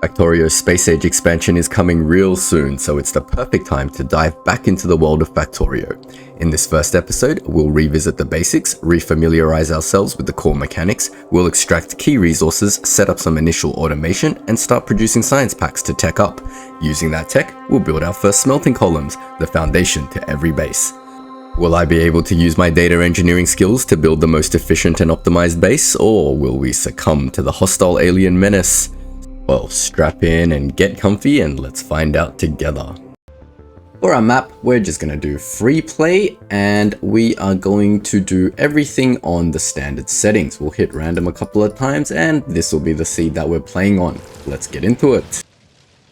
Factorio's space age expansion is coming real soon, so it's the perfect time to dive back into the world of Factorio. In this first episode, we'll revisit the basics, refamiliarize ourselves with the core mechanics, we'll extract key resources, set up some initial automation, and start producing science packs to tech up. Using that tech, we'll build our first smelting columns, the foundation to every base. Will I be able to use my data engineering skills to build the most efficient and optimized base, or will we succumb to the hostile alien menace? Well, strap in and get comfy and let's find out together. For our map, we're just going to do free play and we are going to do everything on the standard settings. We'll hit random a couple of times and this will be the seed that we're playing on. Let's get into it.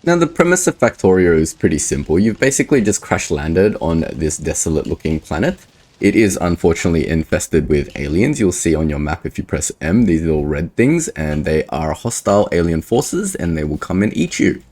Now the premise of Factorio is pretty simple. You've basically just crash landed on this desolate looking planet. It is unfortunately infested with aliens. You'll see on your map if you press M, these little red things, and they are hostile alien forces and they will come and eat you.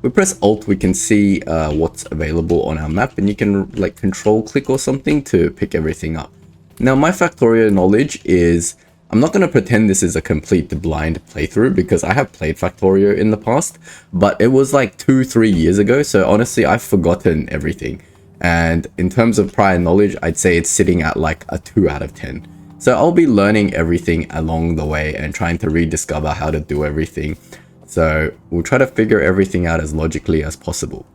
We press Alt, we can see what's available on our map, and you can like control click or something to pick everything up. Now my Factorio knowledge is, I'm not going to pretend this is a complete blind playthrough because I have played Factorio in the past, but it was like 2-3 years ago, so honestly I've forgotten everything. And in terms of prior knowledge, I'd say it's sitting at like a 2 out of 10. So I'll be learning everything along the way and trying to rediscover how to do everything. So we'll try to figure everything out as logically as possible.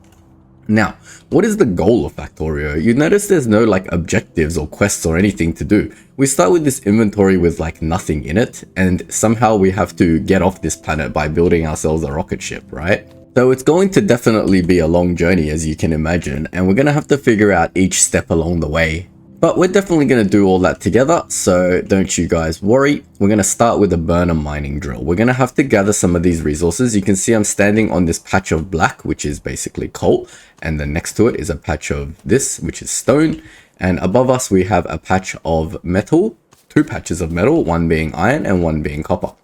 Now, what is the goal of Factorio? You notice there's no like objectives or quests or anything to do. We start with this inventory with like nothing in it, and somehow we have to get off this planet by building ourselves a rocket ship, right? So it's going to definitely be a long journey, as you can imagine, and we're going to have to figure out each step along the way. But we're definitely going to do all that together, so don't you guys worry. We're going to start with a burner mining drill. We're going to have to gather some of these resources. You can see I'm standing on this patch of black, which is basically coal, and then next to it is a patch of this, which is stone, and above us we have a patch of metal, 2 patches of metal, one being iron and one being copper.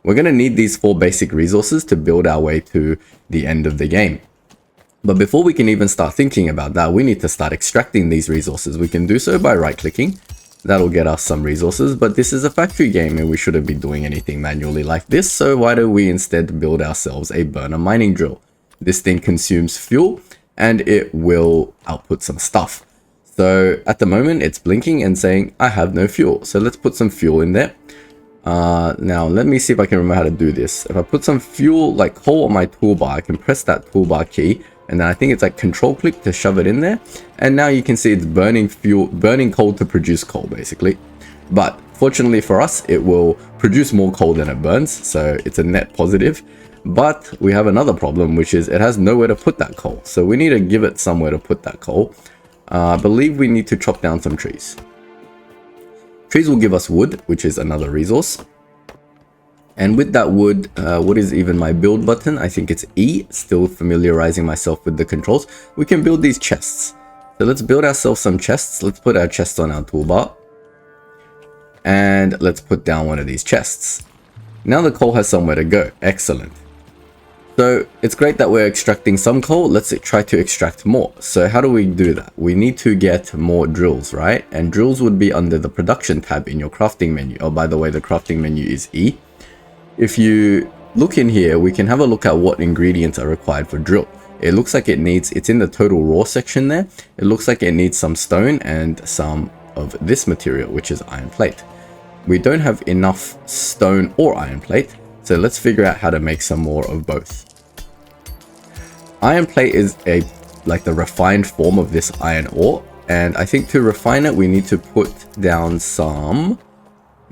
We're going to need these 4 basic resources to build our way to the end of the game. But before we can even start thinking about that, we need to start extracting these resources. We can do so by right-clicking. That'll get us some resources, but this is a factory game and we shouldn't be doing anything manually like this. So why don't we instead build ourselves a burner mining drill? This thing consumes fuel and it will output some stuff. So at the moment it's blinking and saying, I have no fuel. So let's put some fuel in there. Now let me see if I can remember how to do this. If I put some fuel like coal on my toolbar, I can press that toolbar key and then I think it's like control click to shove it in there, and now you can see it's burning fuel, burning coal to produce coal basically. But fortunately for us, it will produce more coal than it burns, so it's a net positive. But we have another problem, which is it has nowhere to put that coal, so we need to give it somewhere to put that coal. I believe we need to chop down some trees. Trees will give us wood, which is another resource. And with that wood, what is even my build button? I think it's E, still familiarizing myself with the controls. We can build these chests. So let's build ourselves some chests. Let's put our chests on our toolbar. And let's put down one of these chests. Now the coal has somewhere to go. Excellent. So it's great that we're extracting some coal. Let's try to extract more. So how do we do that? We need to get more drills, right? And drills would be under the production tab in your crafting menu. Oh, by the way, the crafting menu is E. If you look in here, we can have a look at what ingredients are required for drill. It looks like it's in the total raw section there. It looks like it needs some stone and some of this material, which is iron plate. We don't have enough stone or iron plate, so let's figure out how to make some more of both. Iron plate is like the refined form of this iron ore, and I think to refine it, we need to put down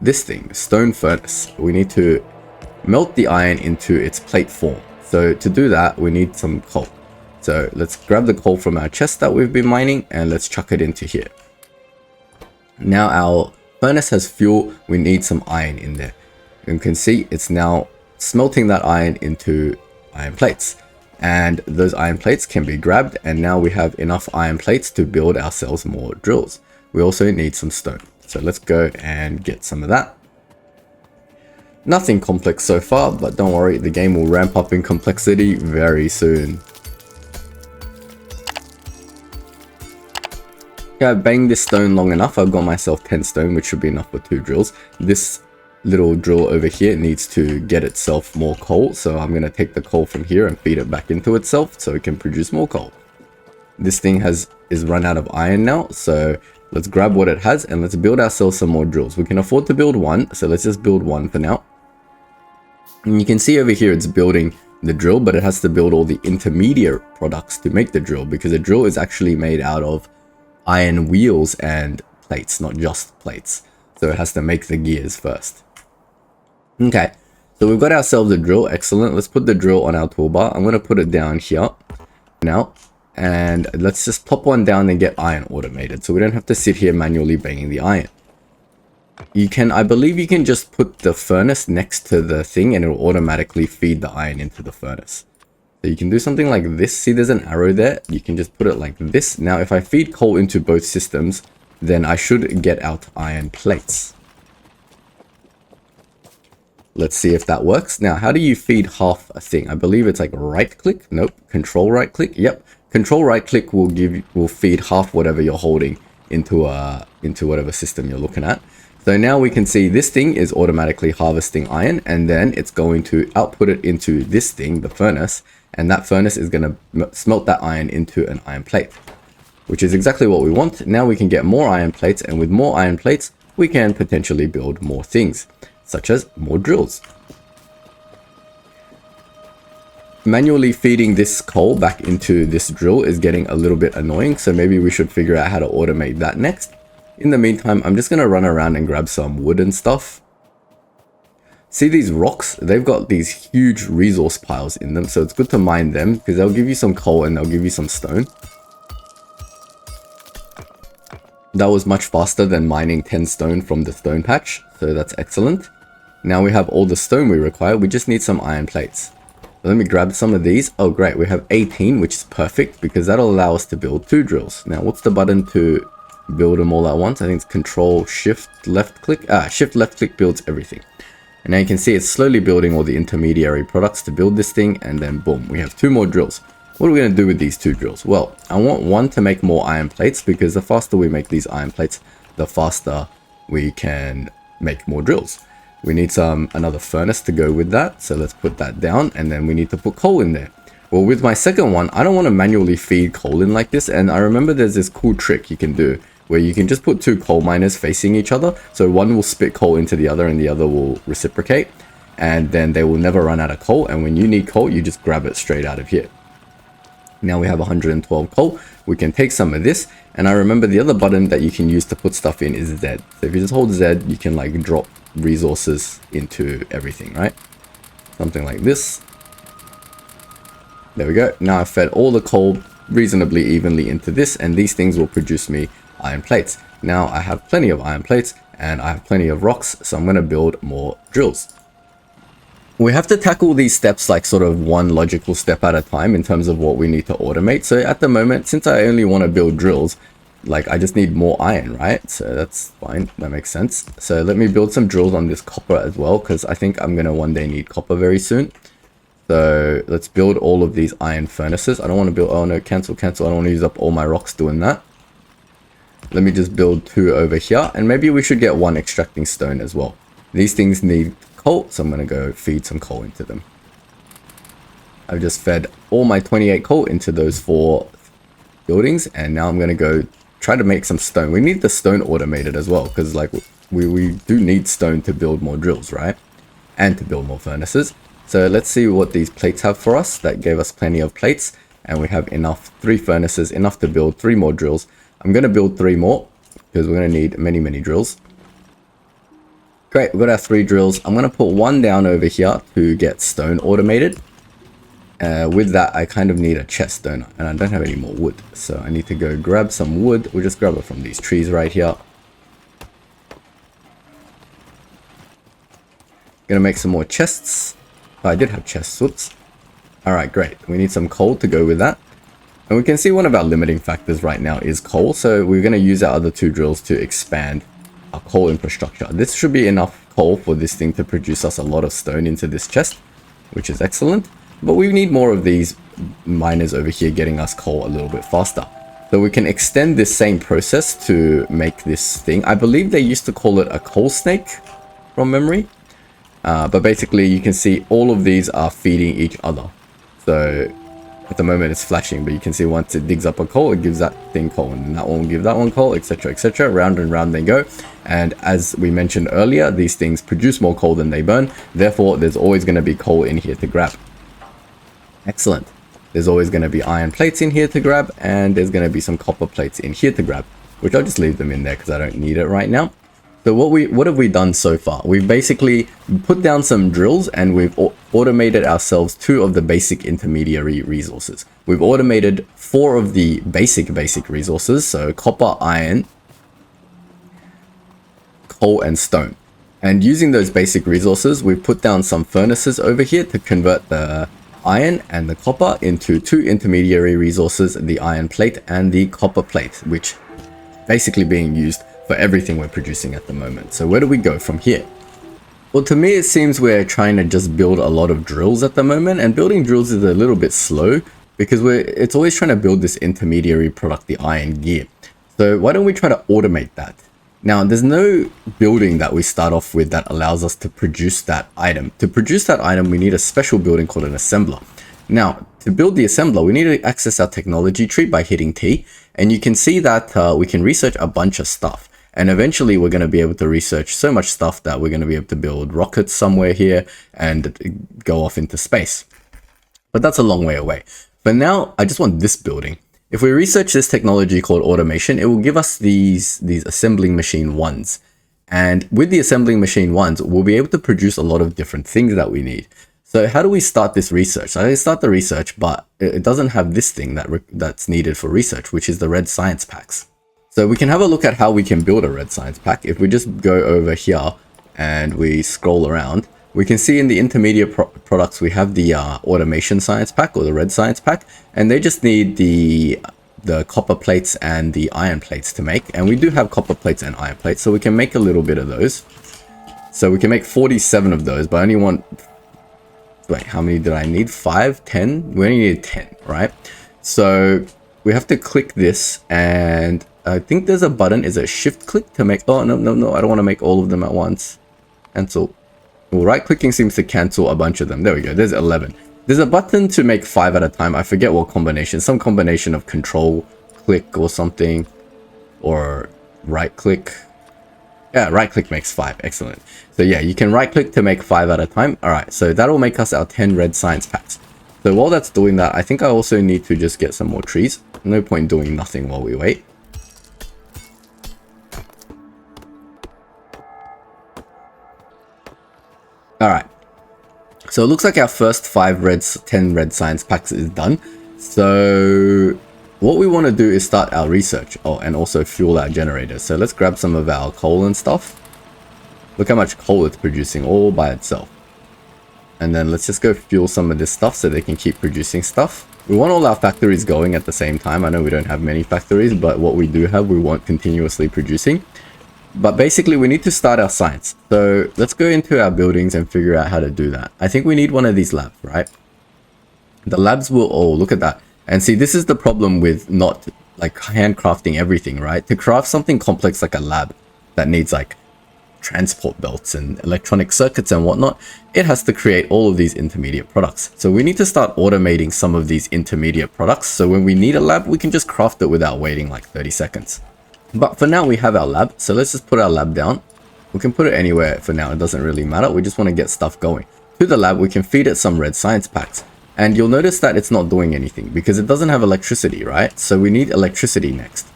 this thing, stone furnace. We need to melt the iron into its plate form. So to do that, we need some coal. So let's grab the coal from our chest that we've been mining and let's chuck it into here. Now our furnace has fuel. We need some iron in there. You can see it's now smelting that iron into iron plates. And those iron plates can be grabbed, and now we have enough iron plates to build ourselves more drills. We also need some stone. So let's go and get some of that. Nothing complex so far, but don't worry, the game will ramp up in complexity very soon. Okay, I banged this stone long enough. I've got myself 10 stone, which should be enough for 2 drills. This little drill over here needs to get itself more coal. So I'm going to take the coal from here and feed it back into itself so it can produce more coal. This thing is run out of iron now. So let's grab what it has and let's build ourselves some more drills. We can afford to build one. So let's just build one for now. And you can see over here it's building the drill, but it has to build all the intermediate products to make the drill, because a drill is actually made out of iron wheels and plates, not just plates. So it has to make the gears first. Okay, so we've got ourselves a drill. Excellent. Let's put the drill on our toolbar. I'm going to put it down here now, and let's just pop one down and get iron automated, so we don't have to sit here manually banging the iron. I believe you can just put the furnace next to the thing and it will automatically feed the iron into the furnace. So you can do something like this. See, there's an arrow there. You can just put it like this. Now, if I feed coal into both systems, then I should get out iron plates. Let's see if that works. Now, how do you feed half a thing? I believe it's like right click. Nope. Control right click. Yep. Control right click will feed half whatever you're holding into whatever system you're looking at. So now we can see this thing is automatically harvesting iron, and then it's going to output it into this thing, the furnace, and that furnace is going to smelt that iron into an iron plate, which is exactly what we want. Now we can get more iron plates, and with more iron plates, we can potentially build more things, such as more drills. Manually feeding this coal back into this drill is getting a little bit annoying, so maybe we should figure out how to automate that next. In the meantime, I'm just going to run around and grab some wood and stuff. See these rocks? They've got these huge resource piles in them, so it's good to mine them because they'll give you some coal and they'll give you some stone. That was much faster than mining 10 stone from the stone patch, so that's excellent. Now we have all the stone we require, we just need some iron plates. Let me grab some of these. Oh great, we have 18, which is perfect because that'll allow us to build 2 drills. Now what's the button to build them all at once? I think it's Control Shift left click. Shift left click builds everything. And now you can see it's slowly building all the intermediary products to build this thing, and then boom, we have 2 more drills. What are we going to do with these 2 drills? Well, I want one to make more iron plates, because the faster we make these iron plates, the faster we can make more drills. We need another furnace to go with that, so let's put that down, and then we need to put coal in there. Well, with my second one, I don't want to manually feed coal in like this, and I remember there's this cool trick you can do where you can just put 2 coal miners facing each other, so one will spit coal into the other and the other will reciprocate, and then they will never run out of coal, and when you need coal, you just grab it straight out of here. Now we have 112 coal. We can take some of this, and I remember the other button that you can use to put stuff in is Z. So if you just hold Z, you can like drop resources into everything, right? Something like this. There we go. Now I've fed all the coal reasonably evenly into this, and these things will produce me iron plates. Now I have plenty of iron plates and I have plenty of rocks, so I'm going to build more drills. We have to tackle these steps like sort of one logical step at a time in terms of what we need to automate. So at the moment, since I only want to build drills, like I just need more iron, right? So that's fine, that makes sense. So let me build some drills on this copper as well, because I think I'm going to one day need copper very soon. So let's build all of these iron furnaces. I don't want to build, oh no, cancel. I don't want to use up all my rocks doing that. Let me just build 2 over here, and maybe we should get 1 extracting stone as well. These things need coal, so I'm going to go feed some coal into them. I've just fed all my 28 coal into those 4 buildings, and now I'm going to go try to make some stone. We need the stone automated as well, because like we do need stone to build more drills, right? And to build more furnaces. So let's see what these plates have for us. That gave us plenty of plates, and we have enough 3 furnaces, enough to build 3 more drills. I'm going to build 3 more because we're going to need many drills. Great, we've got our 3 drills. I'm going to put 1 down over here to get stone automated. With that, I kind of need a chest, don't I? And I don't have any more wood, so I need to go grab some wood. We'll just grab it from these trees right here. Gonna make some more chests. Oh, I did have chests, whoops. Alright, great. We need some coal to go with that. And we can see one of our limiting factors right now is coal, so we're going to use our other 2 drills to expand our coal infrastructure. This should be enough coal for this thing to produce us a lot of stone into this chest, which is excellent. But we need more of these miners over here getting us coal a little bit faster. So we can extend this same process to make this thing. I believe they used to call it a coal snake. from memory. But basically you can see all of these are feeding each other. So at the moment it's flashing, but you can see once it digs up a coal, it gives that thing coal, and that one will give that one coal, etc, etc. Round and round they go. And as we mentioned earlier, these things produce more coal than they burn. Therefore, there's always going to be coal in here to grab. Excellent. There's always going to be iron plates in here to grab, and there's going to be some copper plates in here to grab, which I'll just leave them in there because I don't need it right now. So what have we done so far? We've basically put down some drills, and we've automated ourselves 2 of the basic intermediary resources. We've automated 4 of the basic resources, so copper, iron, coal, and stone. And using those basic resources, we've put down some furnaces over here to convert the iron and the copper into 2 intermediary resources, the iron plate and the copper plate, which basically being used for everything we're producing at the moment. So where do we go from here? Well, to me, it seems we're trying to just build a lot of drills at the moment, and building drills is a little bit slow because it's always trying to build this intermediary product, the iron gear. So why don't we try to automate that? Now, there's no building that we start off with that allows us to produce that item. To produce that item, we need a special building called an assembler. Now, to build the assembler, we need to access our technology tree by hitting T, and you can see that we can research a bunch of stuff. And eventually we're going to be able to research so much stuff that we're going to be able to build rockets somewhere here and go off into space. But that's a long way away. But now I just want this building. If we research this technology called automation, it will give us these assembling machine 1s. And with the assembling machine 1s, we'll be able to produce a lot of different things that we need. So how do we start this research? I start the research, but it doesn't have this thing that's needed for research, which is the red science packs. So we can have a look at how we can build a red science pack. If we just go over here and we scroll around, we can see in the intermediate products, we have the automation science pack or the red science pack, and they just need the copper plates and the iron plates to make. And we do have copper plates and iron plates, so we can make a little bit of those. So we can make 47 of those, but I only want, wait, how many did I need? 5, 10? We only need 10, right? So we have to click this, and I think there's a button. Is it shift click to make? Oh, no, I don't want to make all of them at once. Cancel. Well, right clicking seems to cancel a bunch of them. There we go. There's 11. There's a button to make 5 at a time. I forget what combination. Some combination of control click or something, or right click. Yeah, right click makes 5. Excellent. So yeah, you can right click to make 5 at a time. All right. So that'll make us our 10 red science packs. So while that's doing that, I think I also need to just get some more trees. No point doing nothing while we wait. All right, so it looks like our first 10 red science packs is done. So what we want to do is start our research. Oh, and also fuel our generator. So let's grab some of our coal and stuff. Look how much coal it's producing all by itself. And then let's just go fuel some of this stuff so they can keep producing stuff. We want all our factories going at the same time. I know we don't have many factories, but what we do have, we want continuously producing. But basically, we need to start our science. So let's go into our buildings and figure out how to do that. I think we need one of these labs, right? The labs will, oh, look at that. And see, this is the problem with not like handcrafting everything, right? To craft something complex like a lab that needs like transport belts and electronic circuits and whatnot, it has to create all of these intermediate products. So we need to start automating some of these intermediate products. So when we need a lab, we can just craft it without waiting like 30 seconds. But for now, we have our lab. So let's just put our lab down. We can put it anywhere for now. It doesn't really matter. We just want to get stuff going. To the lab, we can feed it some red science packs. And you'll notice that it's not doing anything because it doesn't have electricity, right? So we need electricity next.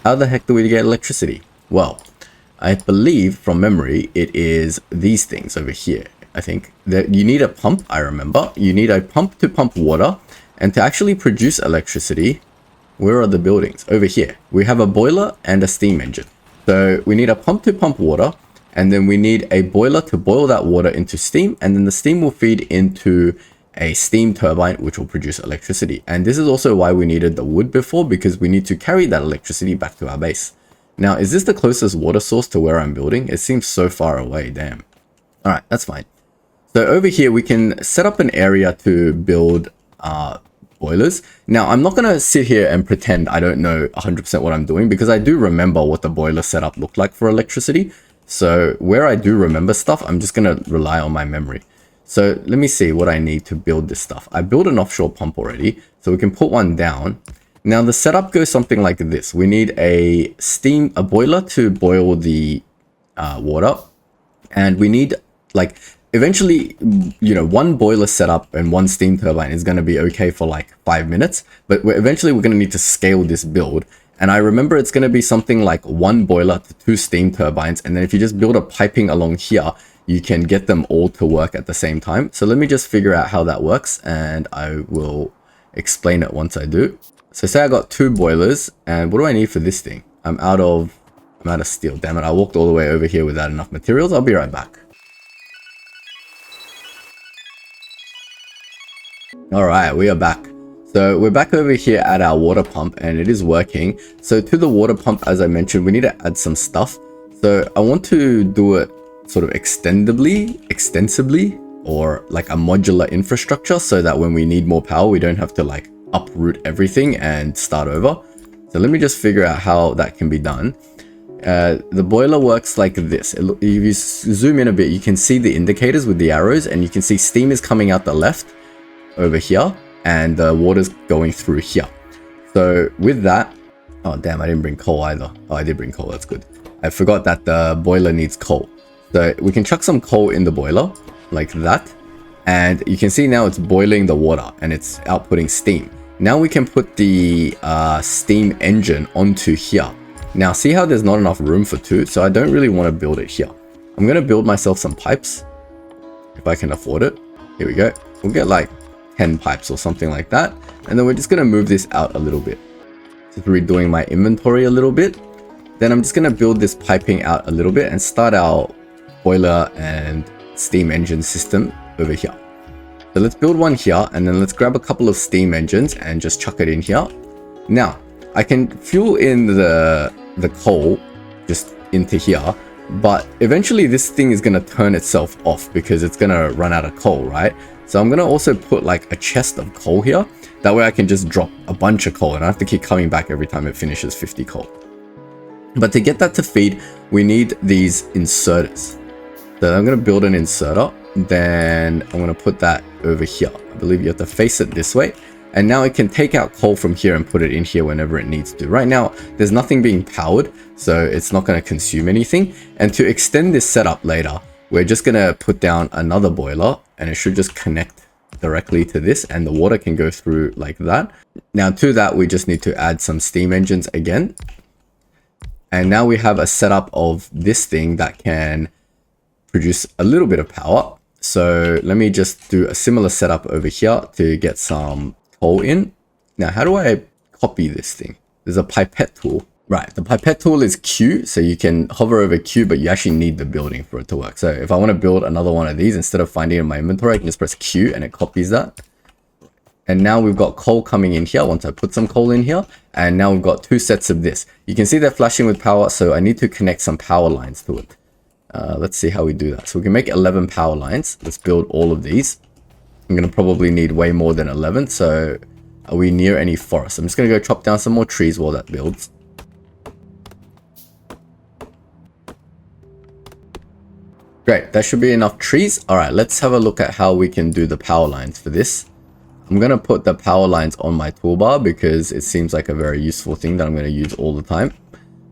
How the heck do we get electricity? Well, I believe from memory, it is these things over here. I think that you need a pump. I remember you need a pump to pump water, and to actually produce electricity. Where are the buildings? Over here. We have a boiler and a steam engine. So we need a pump to pump water, and then we need a boiler to boil that water into steam, and then the steam will feed into a steam turbine, which will produce electricity. And this is also why we needed the wood before, because we need to carry that electricity back to our base. Now, is this the closest water source to where I'm building? It seems so far away, damn. All right, that's fine. So over here, we can set up an area to build boilers. Now, I'm not going to sit here and pretend I don't know 100% what I'm doing, because I do remember what the boiler setup looked like for electricity. So where I do remember stuff, I'm just going to rely on my memory. So let me see what I need to build this stuff. I built an offshore pump already, so we can put one down. Now the setup goes something like this. We need a boiler to boil the water, and we need like eventually, one boiler setup and one steam turbine is going to be okay for like 5 minutes, but eventually we're going to need to scale this build. And I remember it's going to be something like 1 boiler to 2 steam turbines, and then if you just build a piping along here, you can get them all to work at the same time. So let me just figure out how that works, and I will explain it once I do. So say I got 2 boilers, and what do I need for this thing? I'm out of steel. Damn it, I walked all the way over here without enough materials. I'll be right back. All right, we are back. So we're back over here at our water pump, and it is working. So to the water pump, as I mentioned, we need to add some stuff. So I want to do it sort of extensively, or like a modular infrastructure, so that when we need more power, we don't have to like uproot everything and start over. So let me just figure out how that can be done. The boiler works like this. If you zoom in a bit, you can see the indicators with the arrows, and you can see steam is coming out the left over here, and the water's going through here. So with that, oh damn, I didn't bring coal either. Oh, I did bring coal, that's good. I forgot that the boiler needs coal. So we can chuck some coal in the boiler like that, and you can see now it's boiling the water and it's outputting steam. Now we can put the steam engine onto here. Now see how there's not enough room for 2, so I don't really want to build it here. I'm going to build myself some pipes if I can afford it. Here we go. We'll get like 10 pipes or something like that, and then we're just going to move this out a little bit. Just redoing my inventory a little bit. Then I'm just going to build this piping out a little bit and start our boiler and steam engine system over here. So let's build one here, and then let's grab a couple of steam engines and just chuck it in here. Now I can fuel in the coal just into here, but eventually this thing is going to turn itself off because it's going to run out of coal, right? So I'm going to also put like a chest of coal here. That way I can just drop a bunch of coal and I have to keep coming back every time it finishes 50 coal. But to get that to feed, we need these inserters. So I'm going to build an inserter. Then I'm going to put that over here. I believe you have to face it this way. And now it can take out coal from here and put it in here whenever it needs to. Right now, there's nothing being powered, so it's not going to consume anything. And to extend this setup later, we're just going to put down another boiler, and it should just connect directly to this, and the water can go through like that. Now to that, we just need to add some steam engines again. And now we have a setup of this thing that can produce a little bit of power. So let me just do a similar setup over here to get some coal in. Now, how do I copy this thing? There's a pipette tool. Right, the pipette tool is Q, so you can hover over Q, but you actually need the building for it to work. So if I want to build another one of these, instead of finding it in my inventory, I can just press Q and it copies that. And now we've got coal coming in here once I put some coal in here. And now we've got 2 sets of this. You can see they're flashing with power, so I need to connect some power lines to it. Let's see how we do that. So we can make 11 power lines. Let's build all of these. I'm going to probably need way more than 11. So are we near any forest? I'm just going to go chop down some more trees while that builds. Great, that should be enough trees. All right, let's have a look at how we can do the power lines for this. I'm going to put the power lines on my toolbar because it seems like a very useful thing that I'm going to use all the time.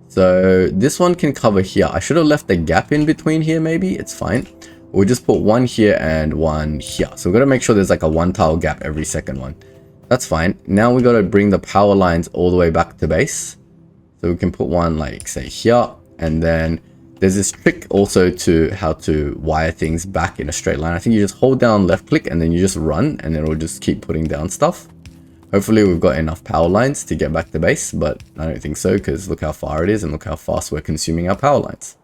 So this one can cover here. I should have left a gap in between here, maybe. It's fine. We'll just put one here and one here. So we're going to make sure there's like a 1 tile gap every second one. That's fine. Now we got to bring the power lines all the way back to base. So we can put one like say here, and then there's this trick also to how to wire things back in a straight line. I think you just hold down left click and then you just run, and then it'll just keep putting down stuff. Hopefully we've got enough power lines to get back to base, but I don't think so because look how far it is and look how fast we're consuming our power lines.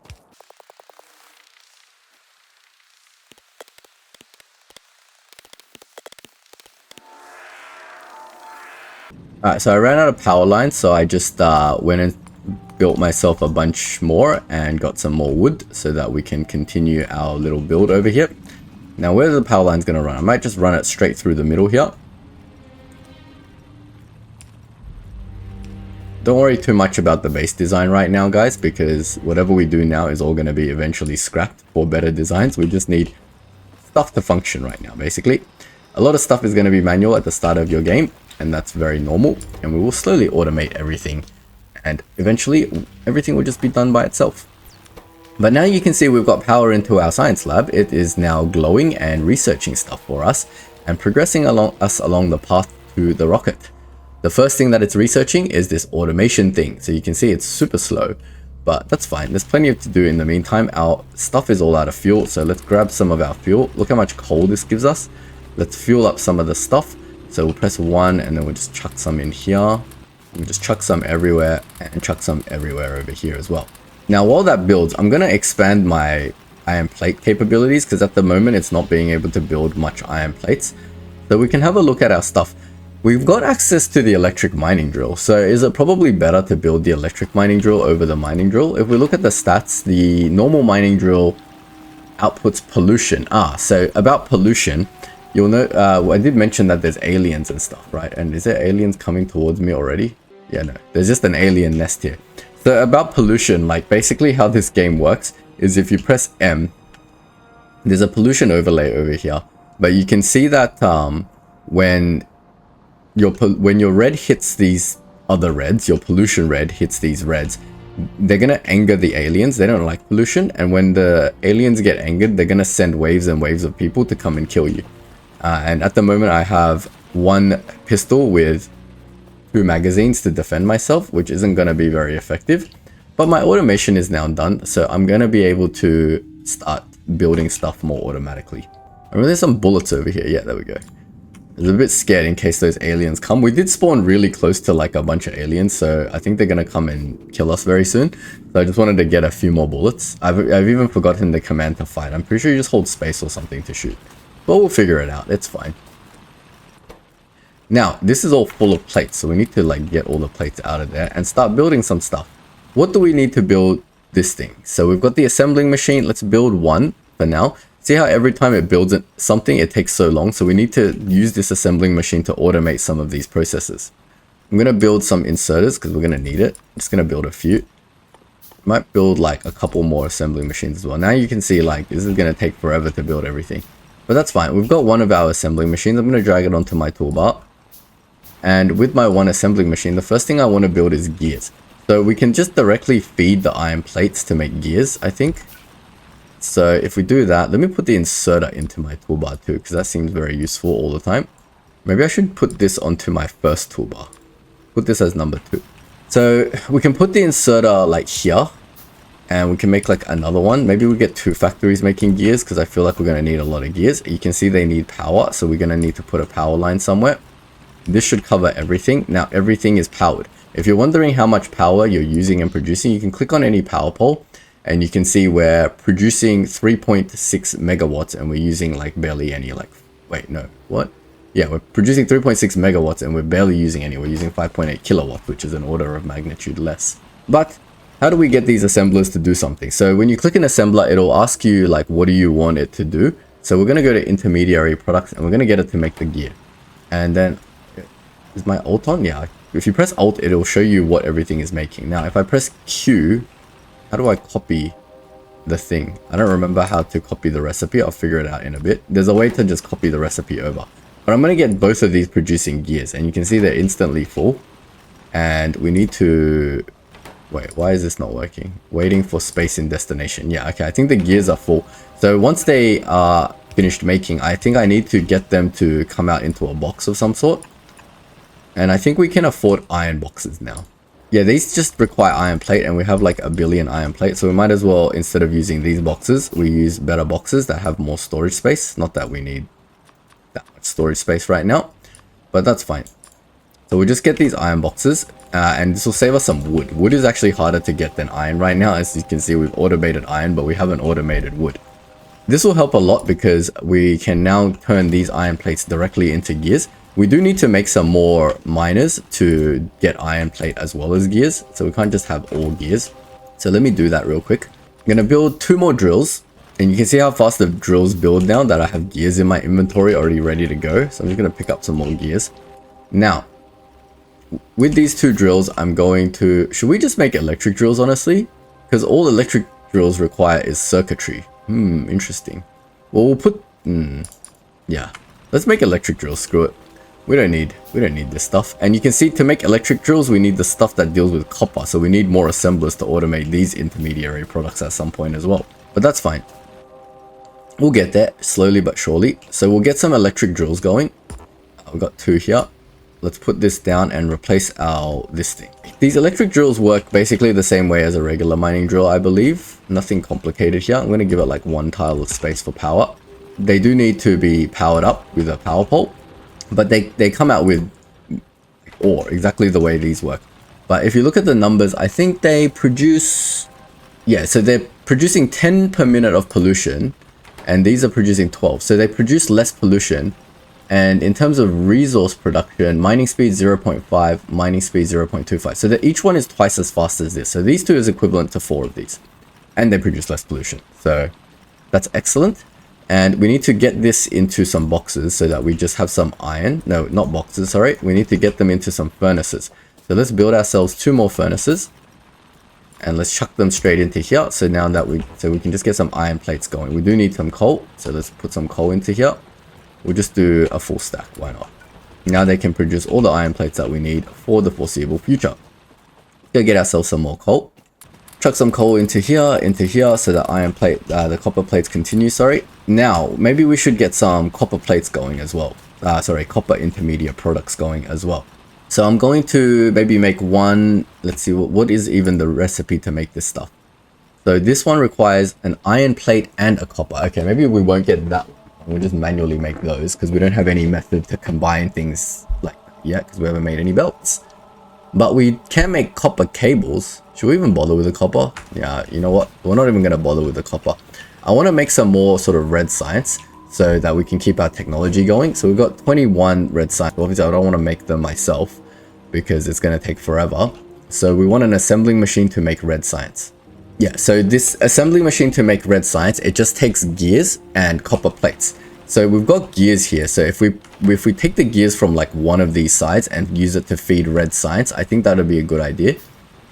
Alright, so I ran out of power lines, so I just went and built myself a bunch more and got some more wood so that we can continue our little build over here. Now where's the power lines going to run? I might just run it straight through the middle here. Don't worry too much about the base design right now, guys, because whatever we do now is all going to be eventually scrapped for better designs. We just need stuff to function right now, basically. A lot of stuff is going to be manual at the start of your game, and that's very normal, and we will slowly automate everything, and eventually everything will just be done by itself. But now you can see we've got power into our science lab. It is now glowing and researching stuff for us and progressing along the path to the rocket. The first thing that it's researching is this automation thing. So you can see it's super slow, but that's fine. There's plenty to do in the meantime. Our stuff is all out of fuel, so let's grab some of our fuel. Look how much coal this gives us. Let's fuel up some of the stuff. So we'll press 1 and then we'll just chuck some in here. We'll just chuck some everywhere and chuck some everywhere over here as well. Now while that builds, I'm going to expand my iron plate capabilities because at the moment it's not being able to build much iron plates. So we can have a look at our stuff. We've got access to the electric mining drill, so is it probably better to build the electric mining drill over the mining drill? If we look at the stats, the normal mining drill outputs pollution. So about pollution, you'll know, I did mention that there's aliens and stuff, right? And is there aliens coming towards me already? Yeah, no, there's just an alien nest here. So about pollution, like basically how this game works is if you press M, there's a pollution overlay over here, but you can see that when your red hits these other reds, your pollution red hits these reds, they're gonna anger the aliens. They don't like pollution, and when the aliens get angered, they're gonna send waves and waves of people to come and kill you. And at the moment I have 1 pistol with 2 magazines to defend myself, which isn't gonna be very effective, but my automation is now done, so I'm gonna be able to start building stuff more automatically. I mean, there's some bullets over here. Yeah, there we go. I was a bit scared in case those aliens come. We did spawn really close to like a bunch of aliens, so I think they're gonna come and kill us very soon. So I just wanted to get a few more bullets. I've even forgotten the command to fight. I'm pretty sure you just hold space or something to shoot. But we'll figure it out. It's fine. Now, this is all full of plates, so we need to like get all the plates out of there and start building some stuff. What do we need to build this thing? So we've got the assembling machine. Let's build 1 for now. See how every time it builds something, it takes so long. So we need to use this assembling machine to automate some of these processes. I'm going to build some inserters because we're going to need it. I'm just going to build a few. Might build like a couple more assembling machines as well. Now you can see like this is going to take forever to build everything. But that's fine. We've got one of our assembling machines. I'm going to drag it onto my toolbar. And with my 1 assembling machine, the first thing I want to build is gears. So we can just directly feed the iron plates to make gears, I think. So if we do that, let me put the inserter into my toolbar too, because that seems very useful all the time. Maybe I should put this onto my first toolbar. Put this as number 2. So we can put the inserter like here, and we can make like another one. Maybe we get 2 factories making gears, because I feel like we're going to need a lot of gears. You can see they need power, so we're going to need to put a power line somewhere. This should cover everything. Now everything is powered. If you're wondering how much power you're using and producing, you can click on any power pole. And you can see we're producing 3.6 megawatts and we're using like barely any wait, no, what? Yeah, we're producing 3.6 megawatts and we're barely using any. We're using 5.8 kilowatts, which is an order of magnitude less. But how do we get these assemblers to do something? So when you click an assembler, it'll ask you like, what do you want it to do? So we're going to go to intermediary products and we're going to get it to make the gear. And then is my alt on? Yeah, if you press alt, it'll show you what everything is making. Now, if I press Q, how do I copy the thing? I don't remember how to copy the recipe. I'll figure it out in a bit. There's a way to just copy the recipe over. But I'm going to get both of these producing gears. And you can see they're instantly full. And we need to... Wait, why is this not working? Waiting for space in destination. Yeah, okay. I think the gears are full. So once they are finished making, I think I need to get them to come out into a box of some sort. And I think we can afford iron boxes now. Yeah, these just require iron plate and we have like 1 billion iron plate. So we might as well, instead of using these boxes, we use better boxes that have more storage space. Not that we need that much storage space right now, but that's fine. So we'll just get these iron boxes and this will save us some wood. Wood is actually harder to get than iron right now. As you can see, we've automated iron, but we haven't automated wood. This will help a lot because we can now turn these iron plates directly into gears. We do need to make some more miners to get iron plate as well as gears. So we can't just have all gears. So let me do that real quick. I'm going to build 2 more drills. And you can see how fast the drills build now that I have gears in my inventory already ready to go. So I'm just going to pick up some more gears. Now, with these two drills, I'm going to... Should we just make electric drills, honestly? Because all electric drills require is circuitry. Interesting. Well, we'll put... yeah. Let's make electric drills. Screw it. We don't need this stuff. And you can see to make electric drills, we need the stuff that deals with copper. So we need more assemblers to automate these intermediary products at some point as well. But that's fine. We'll get there slowly but surely. So we'll get some electric drills going. I've got 2 here. Let's put this down and replace this thing. These electric drills work basically the same way as a regular mining drill, I believe. Nothing complicated here. I'm going to give it like 1 tile of space for power. They do need to be powered up with a power pole, but they come out with ore, exactly the way these work. But if you look at the numbers, I think they produce... Yeah, so they're producing 10 per minute of pollution, and these are producing 12. So they produce less pollution. And in terms of resource production, mining speed 0.5, mining speed 0.25. So that each one is twice as fast as this. So these two is equivalent to 4 of these. And they produce less pollution. So that's excellent. And we need to get this into some boxes so that we just have some iron. No, not boxes, sorry. We need to get them into some furnaces. So let's build ourselves 2 more furnaces. And let's chuck them straight into here. So now that we can just get some iron plates going. We do need some coal. So let's put some coal into here. We'll just do a full stack, why not? Now they can produce all the iron plates that we need for the foreseeable future. Go get ourselves some more coal. Chuck some coal into here, so that iron plate, the copper plates continue, sorry. Now, maybe we should get some copper plates going as well. Copper intermediate products going as well. So I'm going to maybe make one, let's see, what is even the recipe to make this stuff? So this one requires an iron plate and a copper. Okay, maybe we won't get that. We'll just manually make those because we don't have any method to combine things like that yet because we haven't made any belts. But we can make copper cables. Should we even bother with the copper? Yeah, you know what? We're not even going to bother with the copper. I want to make some more sort of red science so that we can keep our technology going. So we've got 21 red science. Obviously, I don't want to make them myself because it's going to take forever. So we want an assembling machine to make red science. Yeah, so this assembly machine to make red science, it just takes gears and copper plates. So we've got gears here. So if we take the gears from like one of these sides and use it to feed red science, I think that would be a good idea.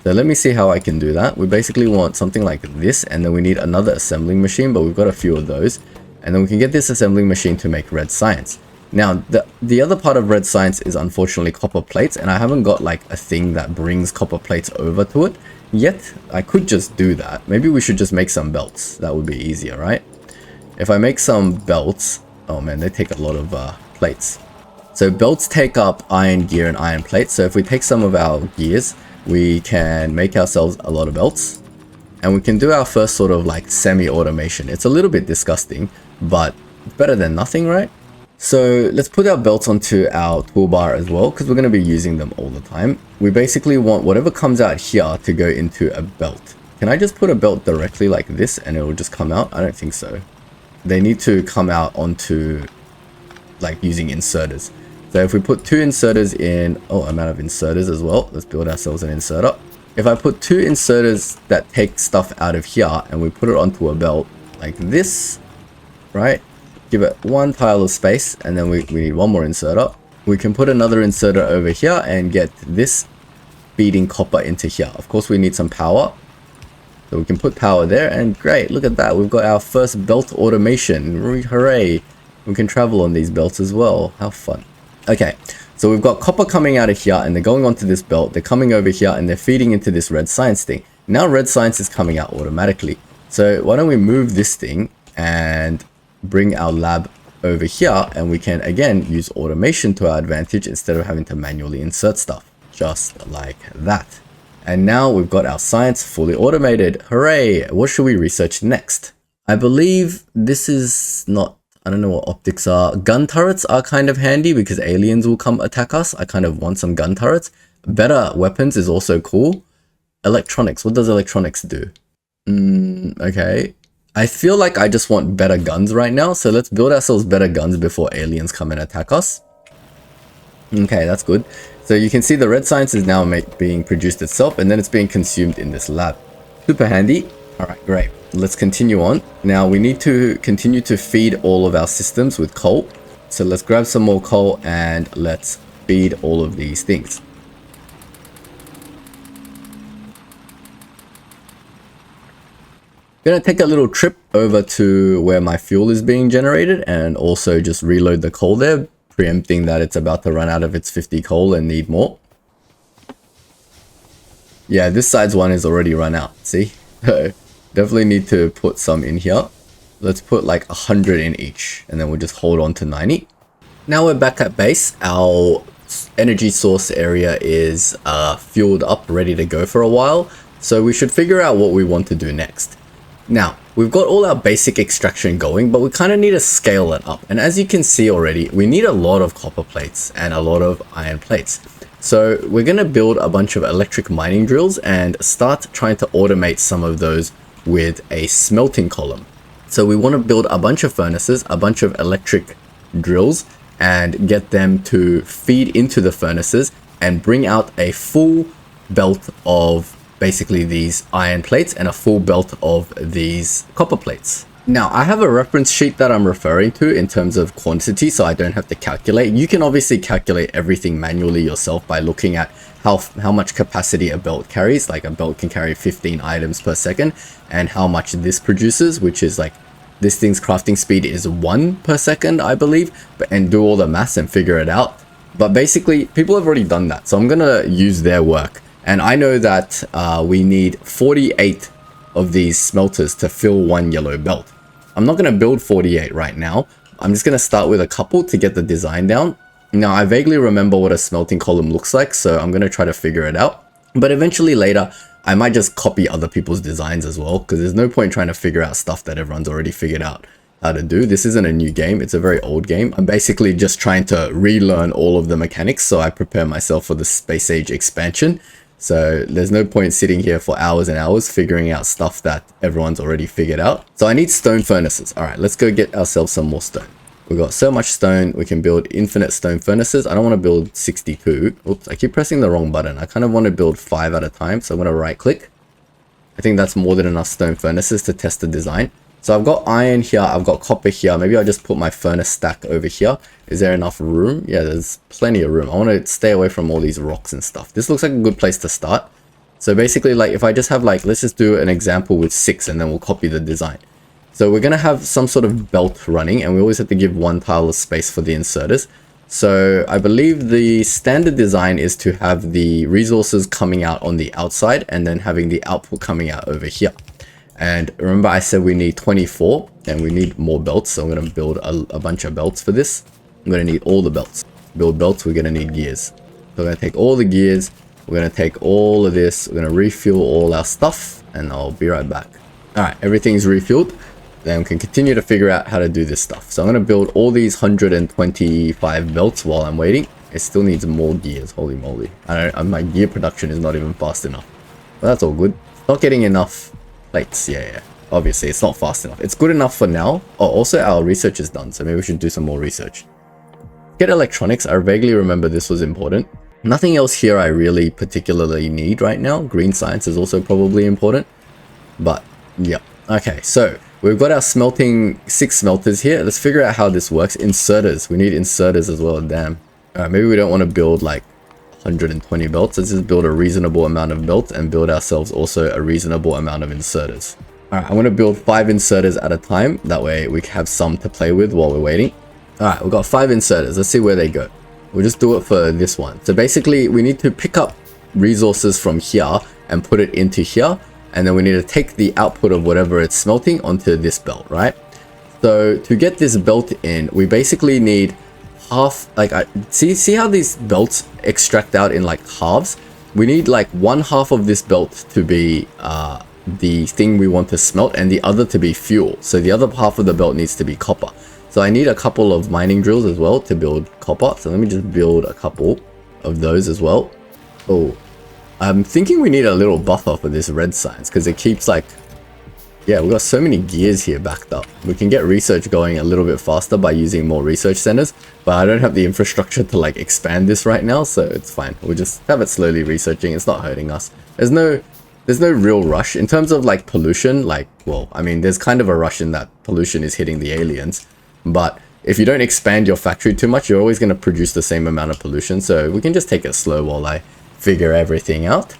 So let me see how I can do that. We basically want something like this, and then we need another assembling machine, but we've got a few of those. And then we can get this assembling machine to make red science. Now, the other part of red science is unfortunately copper plates, and I haven't got like a thing that brings copper plates over to it. Yet, I could just do that. Maybe we should just make some belts. That would be easier, right? If I make some belts... Oh man, they take a lot of plates. So belts take up iron gear and iron plates. So if we take some of our gears, we can make ourselves a lot of belts. And we can do our first sort of like semi-automation. It's a little bit disgusting, but it's better than nothing, right? So let's put our belts onto our toolbar as well, because we're going to be using them all the time. We basically want whatever comes out here to go into a belt. Can I just put a belt directly like this and it will just come out? I don't think so. They need to come out onto like using inserters. So if we put 2 inserters in, oh, I'm out of inserters as well. Let's build ourselves an inserter. If I put 2 inserters that take stuff out of here and we put it onto a belt like this, right? Give it 1 tile of space, and then we need 1 more inserter. We can put another inserter over here and get this feeding copper into here. Of course, we need some power. So we can put power there, and great, look at that. We've got our first belt automation. Hooray. We can travel on these belts as well. How fun. Okay, so we've got copper coming out of here, and they're going onto this belt. They're coming over here, and they're feeding into this red science thing. Now red science is coming out automatically. So why don't we move this thing and bring our lab over here, and we can again use automation to our advantage instead of having to manually insert stuff, just like that. And now we've got our science fully automated. Hooray! What should we research next? I believe this is not, I don't know what optics are. Gun turrets are kind of handy because aliens will come attack us. I kind of want some gun turrets. Better weapons is also cool. Electronics, what does electronics do? Okay. I feel like I just want better guns right now, so let's build ourselves better guns before aliens come and attack us. Okay, that's good. So you can see the red science is now being produced itself, and then it's being consumed in this lab. Super handy. Alright, great. Let's continue on. Now we need to continue to feed all of our systems with coal. So let's grab some more coal and let's feed all of these things. Gonna take a little trip over to where my fuel is being generated and also just reload the coal there, preempting that it's about to run out of its 50 coal and need more. Yeah, this side's one is already run out, see? Definitely need to put some in here. Let's put like 100 in each, and then we'll just hold on to 90. Now we're back at base. Our energy source area is fueled up, ready to go for a while. So we should figure out what we want to do next. Now, we've got all our basic extraction going, but we kind of need to scale it up. And as you can see already, we need a lot of copper plates and a lot of iron plates. So we're going to build a bunch of electric mining drills and start trying to automate some of those with a smelting column. So we want to build a bunch of furnaces, a bunch of electric drills, and get them to feed into the furnaces and bring out a full belt of basically these iron plates and a full belt of these copper plates. Now, I have a reference sheet that I'm referring to in terms of quantity, so I don't have to calculate. You can obviously calculate everything manually yourself by looking at how much capacity a belt carries. Like a belt can carry 15 items per second, and how much this produces, which is like this thing's crafting speed is 1 per second, I believe, and do all the maths and figure it out. But basically, people have already done that, so I'm gonna use their work. And I know that we need 48 of these smelters to fill one yellow belt. I'm not going to build 48 right now. I'm just going to start with a couple to get the design down. Now, I vaguely remember what a smelting column looks like, so I'm going to try to figure it out. But eventually later, I might just copy other people's designs as well, because there's no point trying to figure out stuff that everyone's already figured out how to do. This isn't a new game. It's a very old game. I'm basically just trying to relearn all of the mechanics, so I prepare myself for the space age expansion. So there's no point sitting here for hours and hours figuring out stuff that everyone's already figured out. So I need stone furnaces. All right, let's go get ourselves some more stone. We've got so much stone, we can build infinite stone furnaces. I don't want to build 62. Oops, I keep pressing the wrong button. I kind of want to build 5 at a time. So I'm going to right click. I think that's more than enough stone furnaces to test the design. So I've got iron here, I've got copper here. Maybe I'll just put my furnace stack over here. Is there enough room? Yeah, there's plenty of room. I want to stay away from all these rocks and stuff. This looks like a good place to start. So basically, like if I just have like, let's just do an example with 6 and then we'll copy the design. So we're going to have some sort of belt running, and we always have to give 1 tile of space for the inserters. So I believe the standard design is to have the resources coming out on the outside and then having the output coming out over here. And remember I said we need 24 and we need more belts. So I'm going to build a bunch of belts for this. I'm going to need all the belts. To build belts, we're going to need gears. So we're going to take all the gears. We're going to take all of this. We're going to refuel all our stuff, and I'll be right back. All right, everything's refueled. Then we can continue to figure out how to do this stuff. So I'm going to build all these 125 belts while I'm waiting. It still needs more gears. Holy moly. My gear production is not even fast enough. But that's all good. Not getting enough plates. Yeah. Obviously, it's not fast enough. It's good enough for now. Oh, also our research is done. So maybe we should do some more research. Get electronics. I vaguely remember this was important. Nothing else here I really particularly need right now. Green science is also probably important. But, yeah. Okay, so we've got our smelting 6 smelters here. Let's figure out how this works. Inserters. We need inserters as well. Damn. Alright, maybe we don't want to build like 120 belts. Let's just build a reasonable amount of belts and build ourselves also a reasonable amount of inserters. Alright, I'm going to build 5 inserters at a time. That way we have some to play with while we're waiting. Alright, we've got 5 inserters. Let's see where they go. We'll just do it for this one. So basically we need to pick up resources from here and put it into here. And then we need to take the output of whatever it's smelting onto this belt, right? So to get this belt in, we basically need half, like, see how these belts extract out in like halves? We need like 1/2 of this belt to be the thing we want to smelt and the other to be fuel. So the other half of the belt needs to be copper. So I need a couple of mining drills as well to build copper. So let me just build a couple of those as well. Oh, I'm thinking we need a little buffer for this red science because it keeps like, yeah, we've got so many gears here backed up. We can get research going a little bit faster by using more research centers, but I don't have the infrastructure to like expand this right now, so it's fine. We'll just have it slowly researching. It's not hurting us. There's no real rush in terms of like pollution. Like, well, I mean, there's kind of a rush in that pollution is hitting the aliens, but if you don't expand your factory too much, you're always going to produce the same amount of pollution. So we can just take it slow while I figure everything out.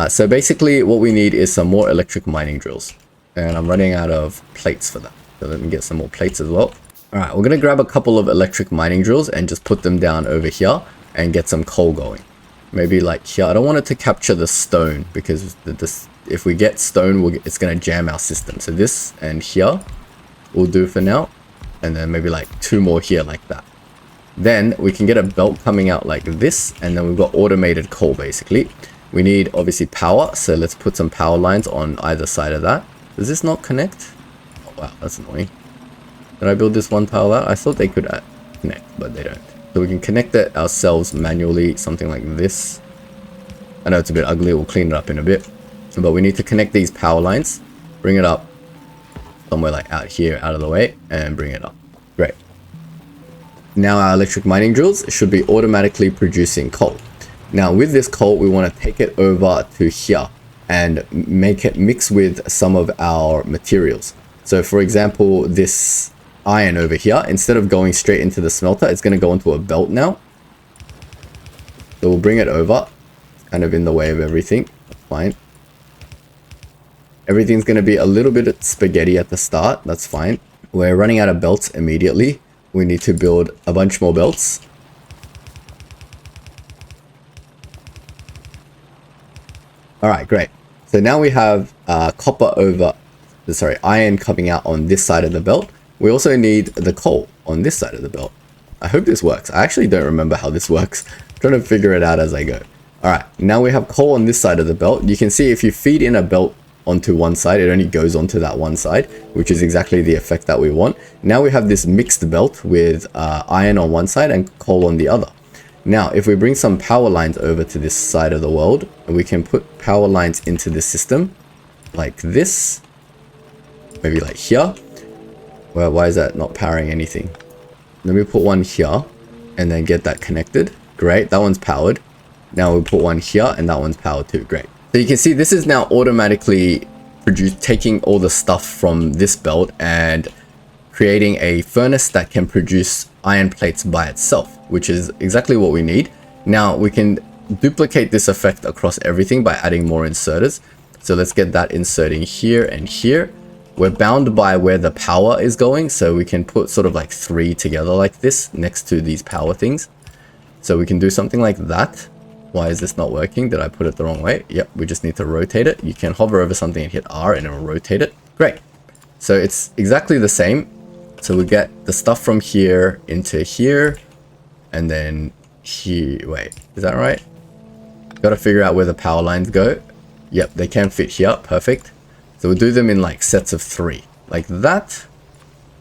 So basically what we need is some more electric mining drills. And I'm running out of plates for that. So let me get some more plates as well. All right, we're going to grab a couple of electric mining drills and just put them down over here and get some coal going. Maybe like here. I don't want it to capture the stone because if we get stone, it's going to jam our system. So this and here will do for now. And then maybe like 2 more here like that. Then we can get a belt coming out like this. And then we've got automated coal basically. We need obviously power. So let's put some power lines on either side of that. Does this not connect? Oh, wow, that's annoying. Did I build this one power line? I thought they could connect, but they don't. So we can connect it ourselves manually, something like this. I know it's a bit ugly, we'll clean it up in a bit. But we need to connect these power lines, bring it up somewhere like out here, out of the way, and bring it up. Great. Now our electric mining drills should be automatically producing coal. Now with this coal, we want to take it over to here and make it mix with some of our materials. So for example, this iron over here, instead of going straight into the smelter, it's going to go into a belt now. So we'll bring it over, kind of in the way of everything. That's fine. Everything's going to be a little bit spaghetti at the start. That's fine. We're running out of belts immediately. We need to build a bunch more belts. All right, great. So now we have iron coming out on this side of the belt. We also need the coal on this side of the belt. I hope this works. I actually don't remember how this works. I'm trying to figure it out as I go. All right, now we have coal on this side of the belt. You can see if you feed in a belt onto one side, it only goes onto that one side, which is exactly the effect that we want. Now we have this mixed belt with iron on one side and coal on the other. Now, if we bring some power lines over to this side of the world, we can put power lines into the system like this, maybe like here. Well, why is that not powering anything? Let me put one here and then get that connected. Great, that one's powered. Now we'll put one here and that one's powered too. Great. So you can see this is now automatically taking all the stuff from this belt and creating a furnace that can produce iron plates by itself, which is exactly what we need. Now we can duplicate this effect across everything by adding more inserters. So let's get that inserting here and here. We're bound by where the power is going, so we can put sort of like 3 together like this next to these power things. So we can do something like that. Why is this not working? Did I put it the wrong way? Yep, we just need to rotate it. You can hover over something and hit R and it'll rotate it. Great. So it's exactly the same. So we get the stuff from here into here and then here. Wait, is that right? Got to figure out where the power lines go. Yep, they can fit here. Perfect. So we'll do them in like sets of 3, like that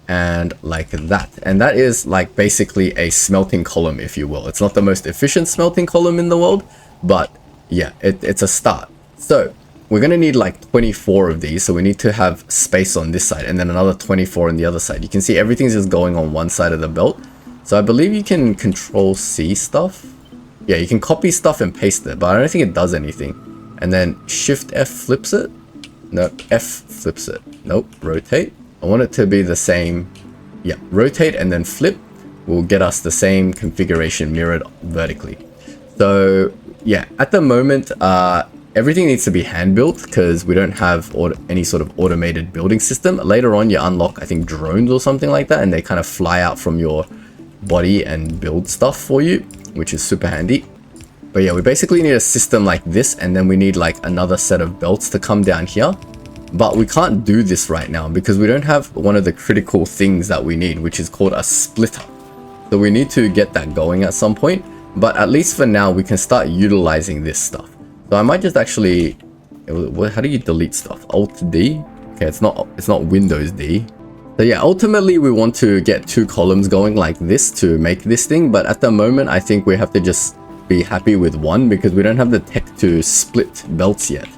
and like that. And that is like basically a smelting column, if you will. It's not the most efficient smelting column in the world, but yeah, it's a start. So we're going to need like 24 of these. So we need to have space on this side and then another 24 on the other side. You can see everything's just going on one side of the belt. So I believe you can control C stuff. Yeah, you can copy stuff and paste it, but I don't think it does anything. And then Shift F flips it. No, F flips it. Nope, rotate. I want it to be the same. Yeah, rotate and then flip will get us the same configuration mirrored vertically. So yeah, at the moment, everything needs to be hand built because we don't have any sort of automated building system. Later on, you unlock, I think, drones or something like that, and they kind of fly out from your body and build stuff for you, which is super handy. But yeah, we basically need a system like this, and then we need like another set of belts to come down here. But we can't do this right now because we don't have one of the critical things that we need, which is called a splitter. So we need to get that going at some point. But at least for now, we can start utilizing this stuff. So I might just actually, how do you delete stuff? Alt D? Okay, it's not Windows D. So yeah, ultimately we want to get 2 columns going like this to make this thing. But at the moment, I think we have to just be happy with 1 because we don't have the tech to split belts yet.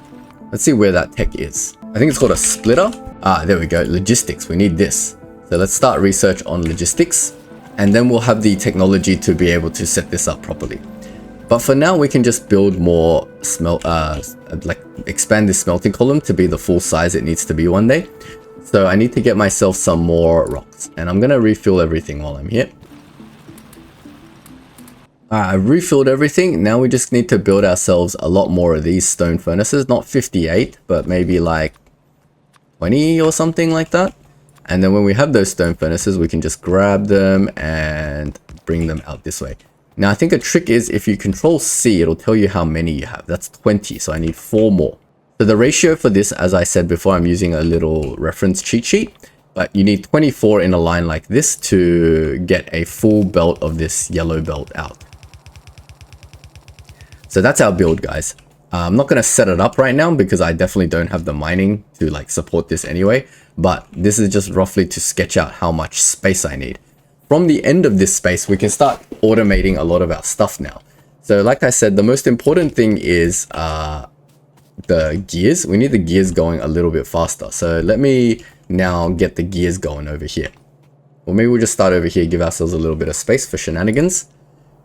Let's see where that tech is. I think it's called a splitter. Ah, there we go. Logistics. We need this. So let's start research on logistics. And then we'll have the technology to be able to set this up properly. But for now, we can just build more expand this smelting column to be the full size it needs to be one day. So I need to get myself some more rocks. And I'm going to refill everything while I'm here. I've refilled everything. Now we just need to build ourselves a lot more of these stone furnaces. Not 58, but maybe like 20 or something like that. And then when we have those stone furnaces, we can just grab them and bring them out this way. Now, I think a trick is if you control C, it'll tell you how many you have. That's 20, so I need 4 more. So the ratio for this, as I said before, I'm using a little reference cheat sheet, but you need 24 in a line like this to get a full belt of this yellow belt out. So that's our build, guys. I'm not going to set it up right now because I definitely don't have the mining to like support this anyway, but this is just roughly to sketch out how much space I need. From the end of this space, we can start automating a lot of our stuff now. So like I said, the most important thing is the gears. We need the gears going a little bit faster. So let me now get the gears going over here. Or maybe we'll just start over here, give ourselves a little bit of space for shenanigans.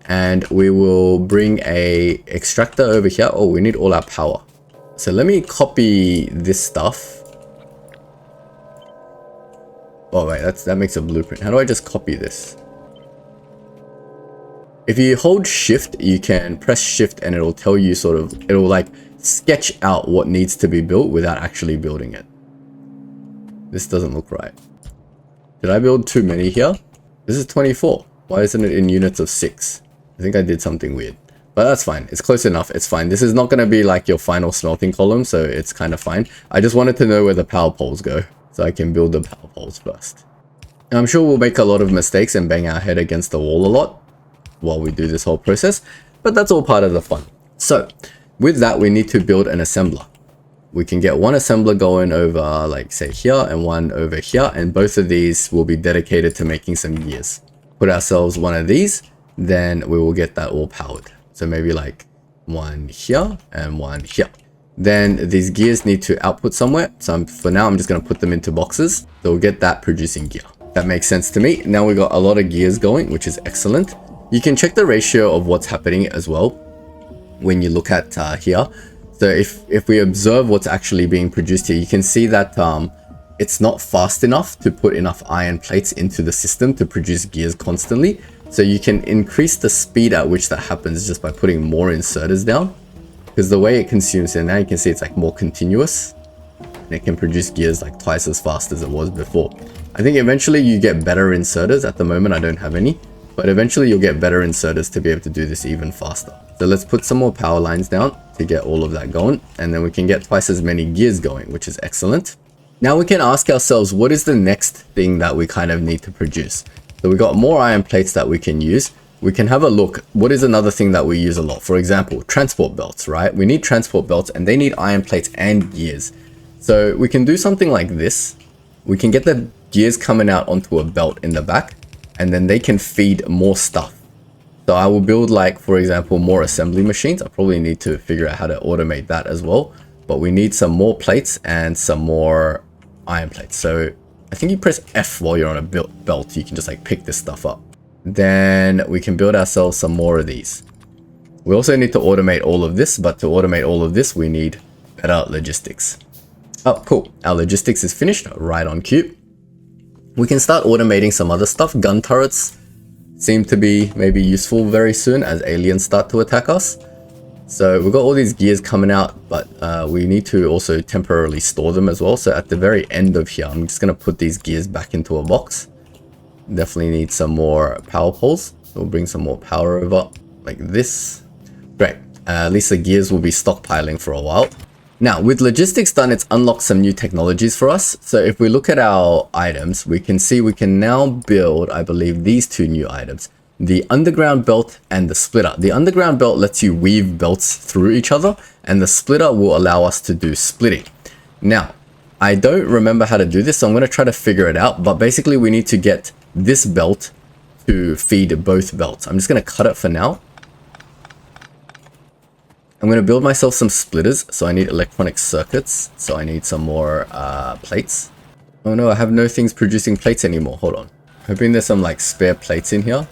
And we will bring a extractor over here. Oh, we need all our power. So let me copy this stuff. Oh wait, that makes a blueprint. How do I just copy this? If you hold shift, you can press shift and it'll tell you sort of, it'll like sketch out what needs to be built without actually building it. This doesn't look right. Did I build too many here? This is 24. Why isn't it in units of 6? I think I did something weird, but that's fine. It's close enough. It's fine. This is not going to be like your final smelting column, so it's kind of fine. I just wanted to know where the power poles go, so I can build the power poles first. And I'm sure we'll make a lot of mistakes and bang our head against the wall a lot while we do this whole process, but that's all part of the fun. So with that, we need to build an assembler. We can get one assembler going over, like say here, and one over here, and both of these will be dedicated to making some gears. Put ourselves one of these, then we will get that all powered. So maybe like one here and one here. Then these gears need to output somewhere. So for now, I'm just going to put them into boxes. So we'll get that producing gear. That makes sense to me. Now we got a lot of gears going, which is excellent. You can check the ratio of what's happening as well when you look at here. So if we observe what's actually being produced here, you can see that it's not fast enough to put enough iron plates into the system to produce gears constantly. So you can increase the speed at which that happens just by putting more inserters down. Because the way it consumes it now, you can see it's like more continuous. And it can produce gears like twice as fast as it was before. I think eventually you get better inserters. At the moment, I don't have any. But eventually you'll get better inserters to be able to do this even faster. So let's put some more power lines down to get all of that going. And then we can get twice as many gears going, which is excellent. Now we can ask ourselves, what is the next thing that we kind of need to produce? So we got more iron plates that we can use. We can have a look. What is another thing that we use a lot? For example, transport belts, right? We need transport belts and they need iron plates and gears. So we can do something like this. We can get the gears coming out onto a belt in the back and then they can feed more stuff. So I will build like, for example, more assembly machines. I probably need to figure out how to automate that as well. But we need some more plates and some more iron plates. So I think you press F while you're on a belt. You can just like pick this stuff up. Then we can build ourselves some more of these. We also need to automate all of this, but to automate all of this, we need better logistics. Oh, cool. Our logistics is finished, right on cue. We can start automating some other stuff. Gun turrets seem to be maybe useful very soon as aliens start to attack us. So we've got all these gears coming out, but we need to also temporarily store them as well. So at the very end of here, I'm just going to put these gears back into a box. Definitely need some more power poles. So we'll bring some more power over like this. Great. At least the gears will be stockpiling for a while. Now with logistics done, it's unlocked some new technologies for us. So if we look at our items, we can see we can now build, I believe, these two new items. The underground belt and the splitter. The underground belt lets you weave belts through each other, and the splitter will allow us to do splitting. Now, I don't remember how to do this, so I'm going to try to figure it out, but basically we need to get this belt to feed both belts. I'm just going to cut it for now. I'm going to build myself some splitters, so I need electronic circuits, so I need some more plates. Oh no, I have no things producing plates anymore. Hold on. Hoping there's some like spare plates in here.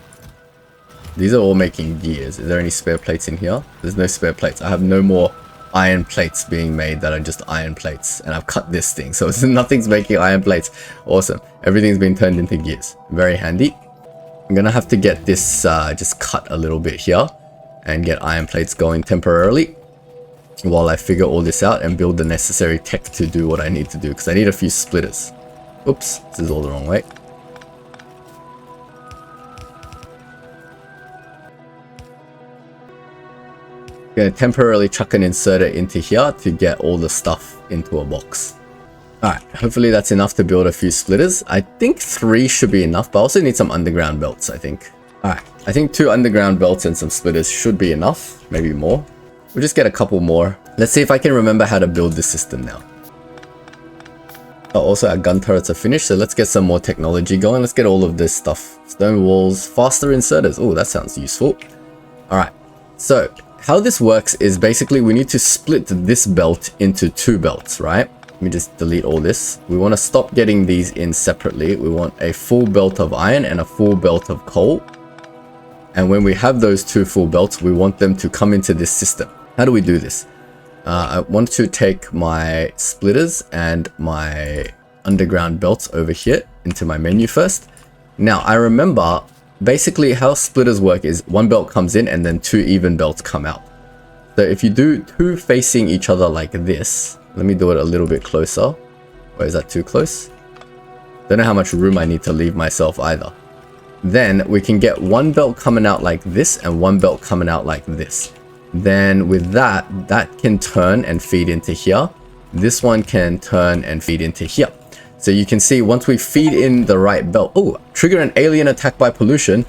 These are all making gears. Is there any spare plates in here? There's no spare plates. I have no more iron plates being made that are just iron plates. And I've cut this thing. So nothing's making iron plates. Awesome. Everything's been turned into gears. Very handy. I'm going to have to get this just cut a little bit here. And get iron plates going temporarily. while I figure all this out and build the necessary tech to do what I need to do, because I need a few splitters. Oops, this is all the wrong way. Gonna temporarily chuck an inserter into here to get all the stuff into a box. Alright, hopefully that's enough to build a few splitters. I think 3 should be enough, but I also need some underground belts, I think. Alright, I think 2 underground belts and some splitters should be enough, maybe more. We'll just get a couple more. Let's see if I can remember how to build this system now. Oh, also our gun turrets are finished, so let's get some more technology going. Let's get all of this stuff. Stone walls, faster inserters. Oh, that sounds useful. Alright, so how this works is basically we need to split this belt into 2 belts, right? Let me just delete all this. We want to stop getting these in separately. We want a full belt of iron and a full belt of coal. And when we have those 2 full belts, we want them to come into this system. How do we do this? I want to take my splitters and my underground belts over here into my menu first. Now, I remember basically how splitters work is 1 belt comes in and then 2 even belts come out. So if you do 2 facing each other like this, let me do it a little bit closer. Or is that too close? Don't know how much room I need to leave myself either. Then we can get 1 belt coming out like this and 1 belt coming out like this. Then with that, that can turn and feed into here. This one can turn and feed into here. So you can see once we feed in the right belt. Oh, trigger an alien attack by pollution.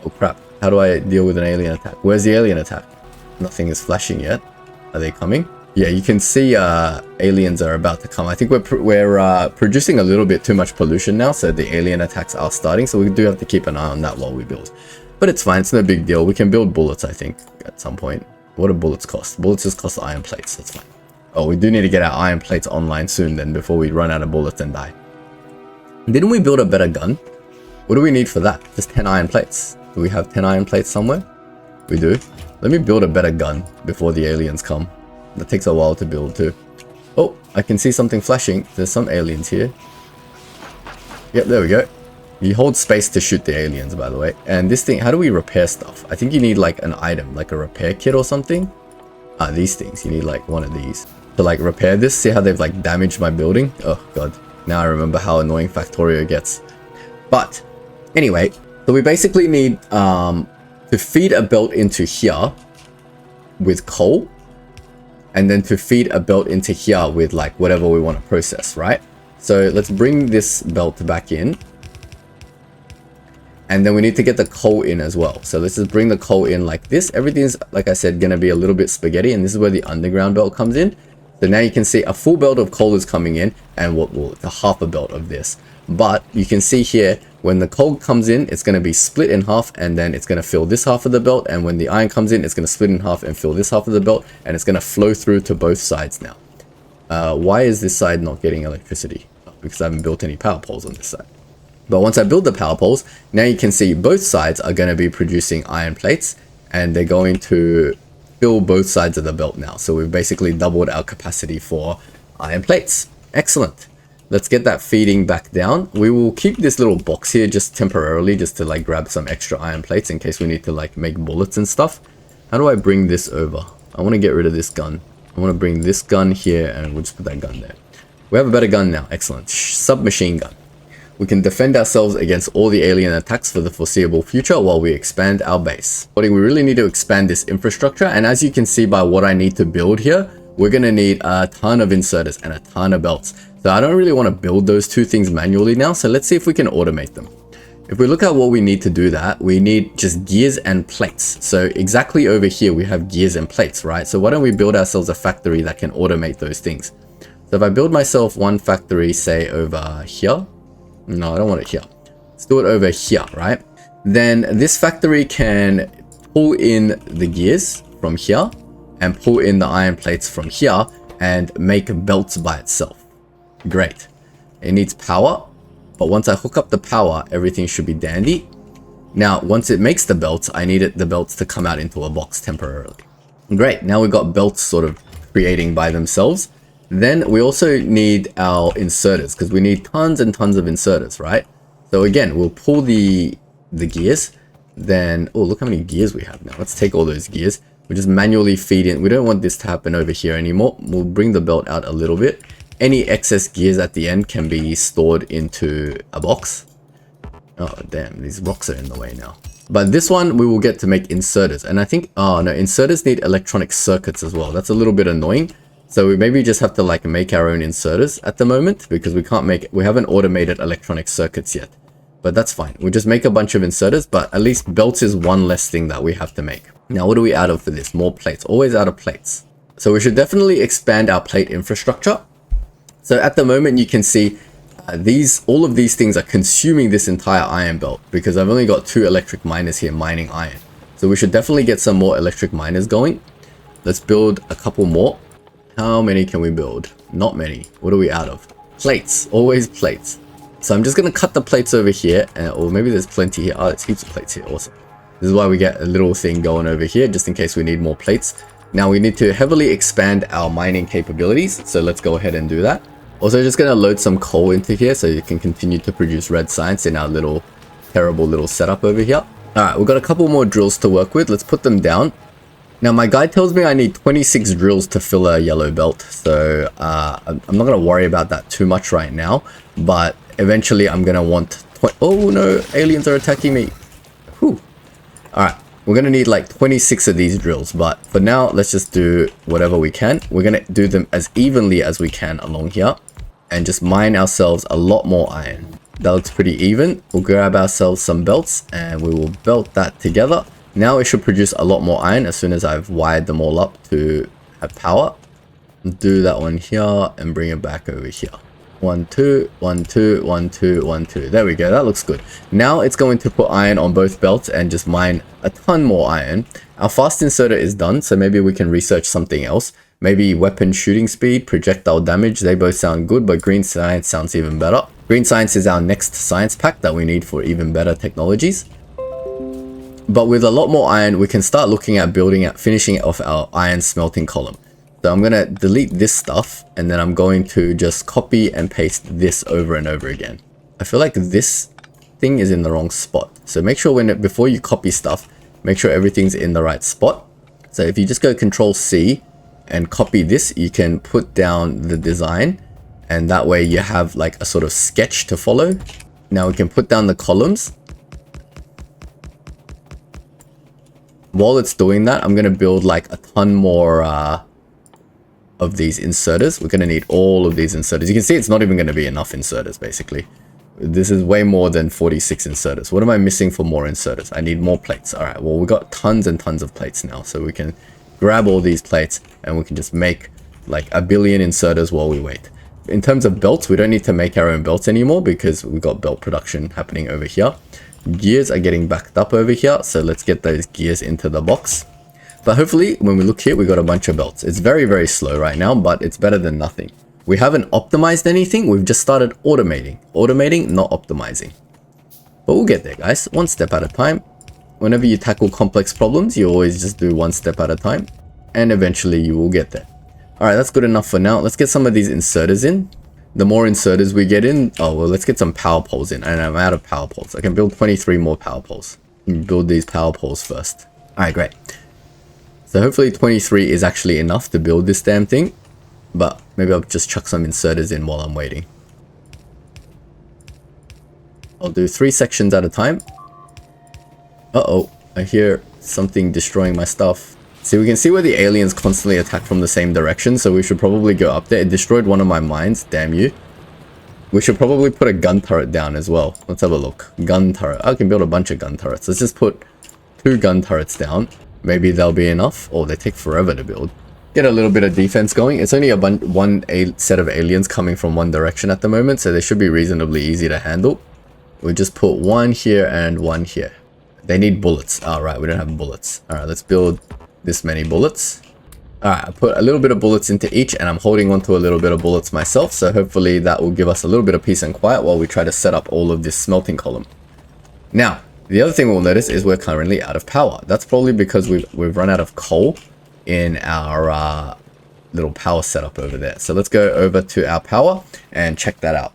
Oh crap, how do I deal with an alien attack? Where's the alien attack? Nothing is flashing yet. Are they coming? Yeah, you can see aliens are about to come. I think we're producing a little bit too much pollution now, so the alien attacks are starting. So we do have to keep an eye on that while we build. But it's fine, it's no big deal. We can build bullets, I think, at some point. What do bullets cost? Bullets just cost iron plates, that's fine. Oh, we do need to get our iron plates online soon then before we run out of bullets and die. Didn't we build a better gun? What do we need for that? Just 10 iron plates. Do we have 10 iron plates somewhere? We do. Let me build a better gun before the aliens come. That takes a while to build too. Oh, I can see something flashing. There's some aliens here. Yep, there we go. You hold space to shoot the aliens, by the way. And this thing, how do we repair stuff? I think you need like an item, like a repair kit or something. These things, you need like one of these to like repair this. See how they've like damaged my building? Oh god, now I remember how annoying Factorio gets. But anyway, so we basically need to feed a belt into here with coal, and then to feed a belt into here with like whatever we want to process, right? So let's bring this belt back in. And then we need to get the coal in as well. So let's just bring the coal in like this. Everything's, like I said, going to be a little bit spaghetti. And this is where the underground belt comes in. So now you can see a full belt of coal is coming in. And the half a belt of this. But you can see here, when the coal comes in, it's going to be split in half. And then it's going to fill this half of the belt. And when the iron comes in, it's going to split in half and fill this half of the belt. And it's going to flow through to both sides now. Why is this side not getting electricity? Oh, because I haven't built any power poles on this side. But once I build the power poles, now you can see both sides are going to be producing iron plates, and they're going to fill both sides of the belt now. So we've basically doubled our capacity for iron plates. Excellent. Let's get that feeding back down. We will keep this little box here just temporarily, just to like grab some extra iron plates in case we need to like make bullets and stuff. How do I bring this over? I want to get rid of this gun. I want to bring this gun here, and we'll just put that gun there. We have a better gun now. Excellent. Submachine gun. We can defend ourselves against all the alien attacks for the foreseeable future while we expand our base. But we really need to expand this infrastructure, and as you can see by what I need to build here, we're going to need a ton of inserters and a ton of belts. So I don't really want to build those 2 things manually now, so let's see if we can automate them. If we look at what we need to do that, we need just gears and plates. So exactly over here we have gears and plates, right? So why don't we build ourselves a factory that can automate those things? So if I build myself one factory, say over here. No, I don't want it here. Let's do it over here, right? Then this factory can pull in the gears from here and pull in the iron plates from here and make belts by itself. Great. It needs power, but once I hook up the power, everything should be dandy. Now, once it makes the belts, I need the belts to come out into a box temporarily. Great. Now we've got belts sort of creating by themselves. Then we also need our inserters, because we need tons and tons of inserters, right? So again, we'll pull the gears. Then, oh, look how many gears we have now. Let's take all those gears. We just manually feed in. We don't want this to happen over here anymore. We'll bring the belt out a little bit. Any excess gears at the end can be stored into a box. Oh damn, these rocks are in the way now. But this one we will get to make inserters, and I think, oh no, inserters need electronic circuits as well. That's a little bit annoying. So we maybe just have to like make our own inserters at the moment, because we haven't automated electronic circuits yet. But that's fine. We'll just make a bunch of inserters, but at least belts is one less thing that we have to make. Now, what are we out of for this? More plates. Always out of plates. So we should definitely expand our plate infrastructure. So at the moment, you can see all of these things are consuming this entire iron belt, because I've only got 2 electric miners here mining iron. So we should definitely get some more electric miners going. Let's build a couple more. How many can we build? Not many. What are we out of? Plates. Always plates. So I'm just going to cut the plates over here, or maybe there's plenty here. Oh, there's heaps of plates here. Awesome. This is why we get a little thing going over here, just in case we need more plates. Now we need to heavily expand our mining capabilities, so let's go ahead and do that. Also, just going to load some coal into here so you can continue to produce red science in our little terrible little setup over here. Alright, we've got a couple more drills to work with. Let's put them down. Now my guide tells me I need 26 drills to fill a yellow belt, so I'm not going to worry about that too much right now, but eventually I'm going to want... Oh no, aliens are attacking me. Whew. Alright, we're going to need like 26 of these drills, but for now, let's just do whatever we can. We're going to do them as evenly as we can along here, and just mine ourselves a lot more iron. That looks pretty even. We'll grab ourselves some belts, and we will belt that together. Now it should produce a lot more iron as soon as I've wired them all up to have power. Do that one here, and bring it back over here. 1, 2, 1, 2, 1, 2, 1, 2. There we go. That looks good. Now it's going to put iron on both belts and just mine a ton more iron. Our fast inserter is done, so maybe we can research something else. Maybe weapon shooting speed, projectile damage. They both sound good, but green science sounds even better. Green science is our next science pack that we need for even better technologies. But with a lot more iron, we can start looking at finishing off our iron smelting column. So I'm going to delete this stuff, and then I'm going to just copy and paste this over and over again. I feel like this thing is in the wrong spot. So make sure before you copy stuff, make sure everything's in the right spot. So if you just go Control C and copy this, you can put down the design, and that way you have like a sort of sketch to follow. Now we can put down the columns. While it's doing that, I'm going to build like a ton more of these inserters. We're going to need all of these inserters. You can see it's not even going to be enough inserters, basically. This is way more than 46 inserters. What am I missing for more inserters? I need more plates. All right, well, we've got tons and tons of plates now, so we can grab all these plates and we can just make like 1 billion inserters while we wait. In terms of belts, we don't need to make our own belts anymore because we've got belt production happening over here. Gears are getting backed up over here, so let's get those gears into the box. But hopefully, when we look here, we got a bunch of belts. It's very, very slow right now, but it's better than nothing. We haven't optimized anything. We've just started automating. Automating, not optimizing. But we'll get there, guys. One step at a time. Whenever you tackle complex problems, you always just do one step at a time. And eventually, you will get there. Alright, that's good enough for now. Let's get some of these inserters in. The more inserters we get in... Oh, well, let's get some power poles in. And I'm out of power poles. I can build 23 more power poles. Build these power poles first. Alright, great. So hopefully 23 is actually enough to build this damn thing. But maybe I'll just chuck some inserters in while I'm waiting. I'll do 3 sections at a time. Uh-oh, I hear something destroying my stuff. See, we can see where the aliens constantly attack from the same direction, so we should probably go up there. It destroyed one of my mines, damn you. We should probably put a gun turret down as well. Let's have a look. Gun turret. I can build a bunch of gun turrets. Let's just put 2 gun turrets down. Maybe they'll be enough. Oh, they take forever to build. Get a little bit of defense going. It's only one set of aliens coming from one direction at the moment, so they should be reasonably easy to handle. We'll just put 1 here and 1 here. They need bullets. Alright, we don't have bullets. Alright, let's build this many bullets. Alright, I put a little bit of bullets into each, and I'm holding on to a little bit of bullets myself, so hopefully that will give us a little bit of peace and quiet while we try to set up all of this smelting column. Now, the other thing we'll notice is we're currently out of power. That's probably because we've run out of coal in our little power setup over there. So let's go over to our power and check that out.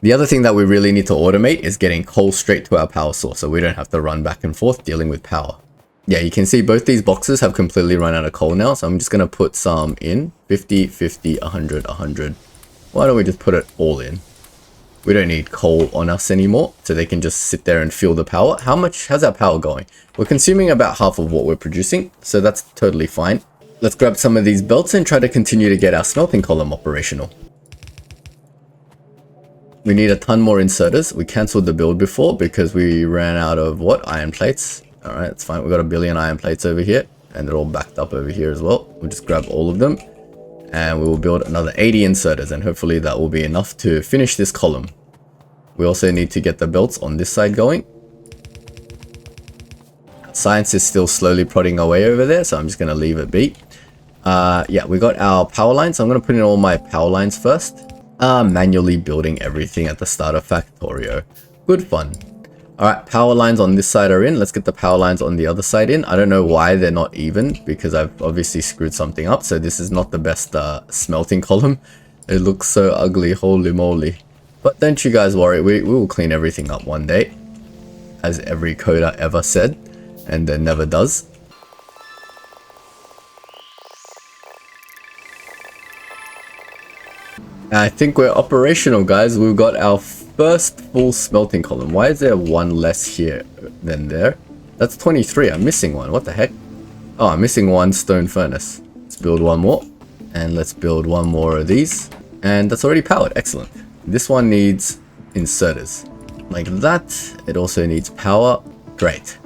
The other thing that we really need to automate is getting coal straight to our power source, so we don't have to run back and forth dealing with power. Yeah, you can see both these boxes have completely run out of coal now, so I'm just going to put some in. 50, 50, 100, 100. Why don't we just put it all in? We don't need coal on us anymore, so they can just sit there and feel the power. How's our power going? We're consuming about half of what we're producing, so that's totally fine. Let's grab some of these belts and try to continue to get our smelting column operational. We need a ton more inserters. We cancelled the build before because we ran out of what? Iron plates. Alright, it's fine. We've got a billion iron plates over here, and they're all backed up over here as well. We'll just grab all of them, and we will build another 80 inserters, and hopefully that will be enough to finish this column. We also need to get the belts on this side going. Science is still slowly prodding away over there, so I'm just going to leave it be. Yeah, we got our power lines. So I'm going to put in all my power lines first. Manually building everything at the start of Factorio. Good fun. Alright, power lines on this side are in. Let's get the power lines on the other side in. I don't know why they're not even, because I've obviously screwed something up. So this is not the best smelting column. It looks so ugly, holy moly. But don't you guys worry, we will clean everything up one day. As every coder ever said, and then never does. I think we're operational, guys. We've got our first full smelting column. Why is there one less here than there? That's 23. I'm missing one. What the heck? Oh, I'm missing one stone furnace. Let's build one more. And let's build one more of these. And that's already powered. Excellent. This one needs inserters. Like that. It also needs power. Great.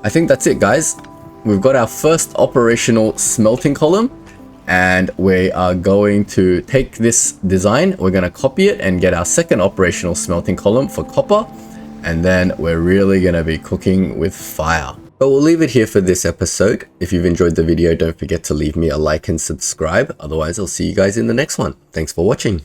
I think that's it, guys. We've got our first operational smelting column. And we are going to take this design, we're going to copy it and get our second operational smelting column for copper. And then we're really going to be cooking with fire. But we'll leave it here for this episode. If you've enjoyed the video, don't forget to leave me a like and subscribe. Otherwise, I'll see you guys in the next one. Thanks for watching.